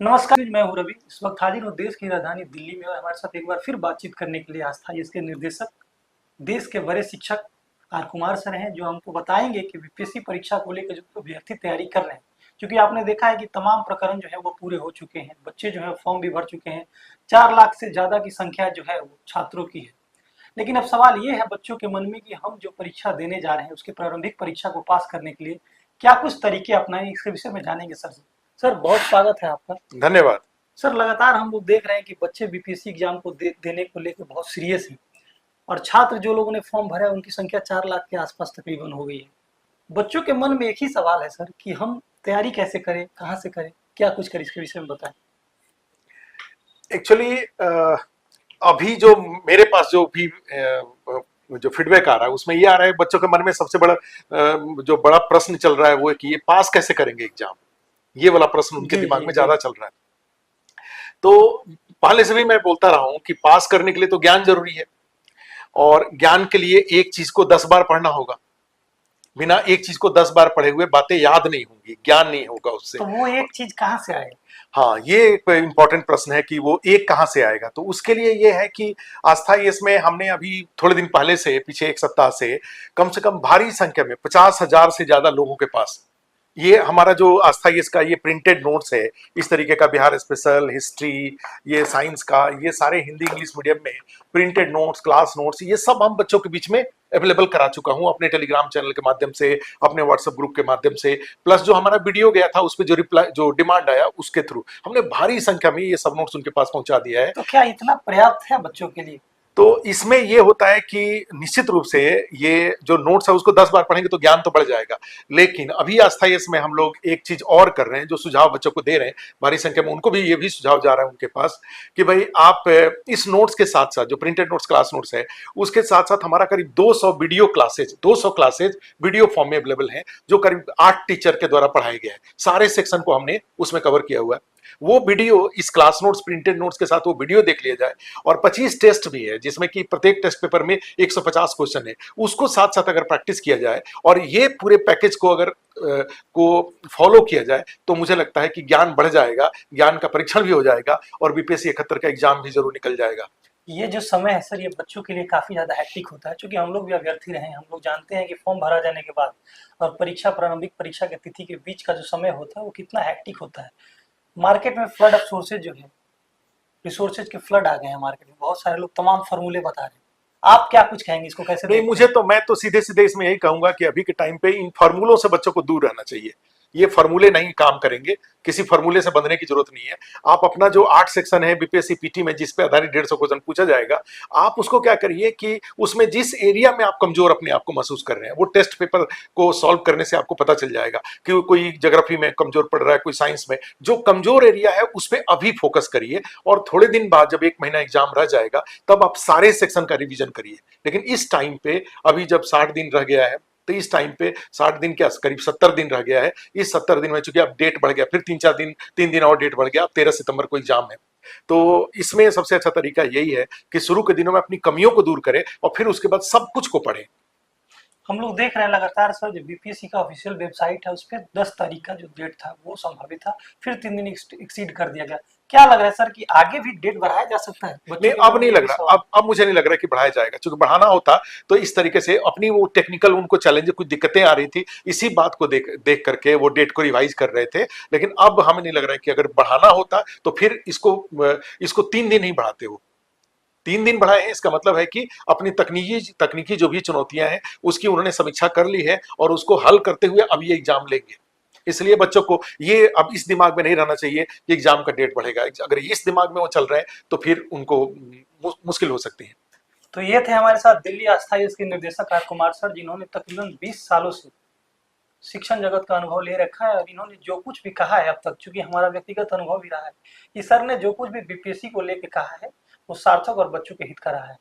नमस्कार, मैं हूं रवि। इस वक्त हाजिर हूं देश की राजधानी दिल्ली में और हमारे साथ एक बार फिर बातचीत करने के लिए आस्था इसके निर्देशक, देश के बड़े शिक्षक आर कुमार सर हैं, जो हमको बताएंगे कि बीपीएससी परीक्षा को लेकर जो अभ्यर्थी तैयारी कर रहे हैं। क्योंकि आपने देखा है कि तमाम प्रकरण जो है वो पूरे हो चुके हैं, बच्चे जो है फॉर्म भी भर चुके हैं। 4 लाख से ज्यादा की संख्या जो है वो छात्रों की है। लेकिन अब सवाल ये है बच्चों के मन में कि हम जो परीक्षा देने जा रहे हैं उसकी प्रारंभिक परीक्षा को पास करने के लिए क्या कुछ तरीके अपनाएं, इसके विषय में जानेंगे सर से। सर, बहुत स्वागत है आपका। धन्यवाद। सर, लगातार हम लोग देख रहे हैं कि बच्चे बीपीएससी एग्जाम को देने को लेकर बहुत सीरियस हैं और छात्र जो लोगों ने फॉर्म भरा है उनकी संख्या 4 लाख के आसपास तकरीबन हो गई है। बच्चों के मन में एक ही सवाल है सर कि हम तैयारी कैसे करें, कहाँ से करें, क्या कुछ करें, इसके विषय में बताएं। एक्चुअली अभी जो मेरे पास जो फीडबैक आ रहा है उसमें ये आ रहा है, बच्चों के मन में सबसे बड़ा जो बड़ा प्रश्न चल रहा है वो है कि ये पास कैसे करेंगे एग्जाम। ये वाला प्रश्न उनके दिमाग में ज्यादा चल रहा है। तो पहले से भी मैं बोलता रहा हूं कि पास करने के लिए तो ज्ञान जरूरी है, और ज्ञान के लिए एक चीज को 10 बार पढ़ना होगा। बिना एक चीज को 10 बार पढ़े हुए बातें याद नहीं होंगी, ज्ञान नहीं होगा उससे। तो वो एक चीज कहाँ से आए? हाँ, ये एक इंपॉर्टेंट प्रश्न है कि वो एक कहाँ से आएगा। तो उसके लिए ये है कि आस्था इसमें हमने अभी थोड़े दिन पहले से, पीछे एक सप्ताह से कम भारी संख्या में 50,000 से ज्यादा लोगों के पास ये हमारा जो आस्था इसका ये प्रिंटेड नोट्स है। इस तरीके का बिहार स्पेशल, हिस्ट्री, ये साइंस का, ये सारे हिंदी इंग्लिश मीडियम में प्रिंटेड नोट्स, क्लास नोट्स, ये सब हम बच्चों के बीच में अवेलेबल करा चुका हूं अपने टेलीग्राम चैनल के माध्यम से, अपने व्हाट्सएप ग्रुप के माध्यम से, प्लस जो हमारा वीडियो गया था उस पर जो डिमांड आया उसके थ्रू हमने भारी संख्या में ये सब नोट्स उनके पास पहुंचा दिया है। तो क्या इतना पर्याप्त है बच्चों के लिए? तो इसमें ये होता है कि निश्चित रूप से ये जो नोट्स है उसको 10 बार पढ़ेंगे तो ज्ञान तो बढ़ जाएगा। लेकिन अभी आस्था में हम लोग एक चीज और कर रहे हैं, जो सुझाव बच्चों को दे रहे हैं भारी संख्या में, उनको भी ये भी सुझाव जा रहा है उनके पास कि भाई आप इस नोट्स के साथ साथ, जो प्रिंटेड नोट्स क्लास नोट्स है, उसके साथ साथ हमारा करीब 200 video classes, 200 classes video form में अवेलेबल है, जो करीब 8 टीचर के द्वारा पढ़ाया गया है। सारे सेक्शन को हमने उसमें कवर किया हुआ है। वो वीडियो, इस क्लास नोट्स प्रिंटेड नोट्स के साथ वो वीडियो देख लिया जाए, और 25 टेस्ट भी है जिसमें कि प्रत्येक टेस्ट पेपर में 150 क्वेश्चन है, उसको साथ साथ अगर प्रैक्टिस किया जाए और ये पूरे पैकेज को अगर को फॉलो किया जाए तो मुझे लगता है कि ज्ञान बढ़ जाएगा, ज्ञान का परीक्षण भी हो जाएगा और बीपीएससी 71 का एग्जाम भी जरूर निकल जाएगा। ये जो समय है सर, ये बच्चों के लिए काफी ज्यादा हैक्टिक होता है, क्योंकि हम लोग भी अभ्यर्थी रहे हैं। हम लोग जानते हैं कि फॉर्म भरा जाने के बाद और प्रारंभिक परीक्षा की तिथि के बीच का जो समय होता है वो कितना हैक्टिक होता है। मार्केट में फ्लड ऑफ सोर्सेज जो है, रिसोर्सेज के फ्लड आ गए हैं मार्केट में। बहुत सारे लोग तमाम फॉर्मूले बता रहे हैं। आप क्या कुछ कहेंगे, इसको कैसे नहीं, मैं तो सीधे सीधे इसमें यही कहूंगा कि अभी के टाइम पे इन फार्मूलों से बच्चों को दूर रहना चाहिए। ये फार्मूले नहीं काम करेंगे, किसी फार्मूले से बंधने की जरूरत नहीं है। आप अपना जो 8 सेक्शन है बीपीएससी पीटी में, जिस पे आधारित 150 क्वेश्चन पूछा जाएगा, आप उसको क्या करिए कि उसमें जिस एरिया में आप कमजोर अपने आप को महसूस कर रहे हैं, वो टेस्ट पेपर को सॉल्व करने से आपको पता चल जाएगा कि कोई ज्योग्राफी में कमजोर पड़ रहा है, कोई साइंस में। जो कमजोर एरिया है उस पर अभी फोकस करिए, और थोड़े दिन बाद जब 1 महीना एग्जाम रह जाएगा तब आप सारे सेक्शन का रिविजन करिए। लेकिन इस टाइम पे, अभी जब 60 दिन रह गया है, तो इस टाइम पे 60 दिन क्या, करीब 70 दिन रह गया है। इस 70 दिन में चूंकि अब डेट बढ़ गया, फिर 3 दिन और डेट बढ़ गया, अब 13 सितंबर को एग्जाम है। तो इसमें सबसे अच्छा तरीका यही है कि शुरू के दिनों में अपनी कमियों को दूर करें और फिर उसके बाद सब कुछ को पढ़ें। हम लोग देख रहे हैं लगातार सर, जो बीपीएससी का ऑफिशियल वेबसाइट है उस पर 10 तारीख का जो डेट था वो संभावित था, फिर 3 दिन एक्सीड कर दिया गया। क्या लग रहा है सर कि आगे भी डेट बढ़ाया जा सकता है? नहीं, अब नहीं लग रहा, अब मुझे नहीं लग रहा कि बढ़ाया जाएगा, क्योंकि बढ़ाना होता तो इस तरीके से अपनी वो टेक्निकल उनको चैलेंज, कुछ दिक्कतें आ रही थी, इसी बात को देख करके वो डेट को रिवाइज कर रहे थे। लेकिन अब हमें नहीं लग रहा है कि अगर बढ़ाना होता तो फिर इसको 3 दिन ही बढ़ाते हो। 3 दिन बढ़ाए हैं, इसका मतलब है कि अपनी तकनीकी जो भी चुनौतियां हैं उसकी उन्होंने समीक्षा कर ली है और उसको हल करते हुए अब ये एग्जाम लेंगे। इसलिए बच्चों को ये अब इस दिमाग में नहीं रहना चाहिए कि एग्जाम का डेट बढ़ेगा। अगर इस दिमाग में वो चल रहे हैं तो फिर उनको मुश्किल हो सकती है। तो ये थे हमारे साथ दिल्ली आस्था के निर्देशक आर कुमार सर, जिन्होंने तकरीबन 20 सालों से शिक्षण जगत का अनुभव ले रखा है, और इन्होंने जो कुछ भी कहा है अब तक, चूंकि हमारा व्यक्तिगत अनुभव भी रहा है, इस सर ने जो कुछ भी बीपीएससी को लेकर कहा है वो सार्थक और बच्चों के हित का रहा है।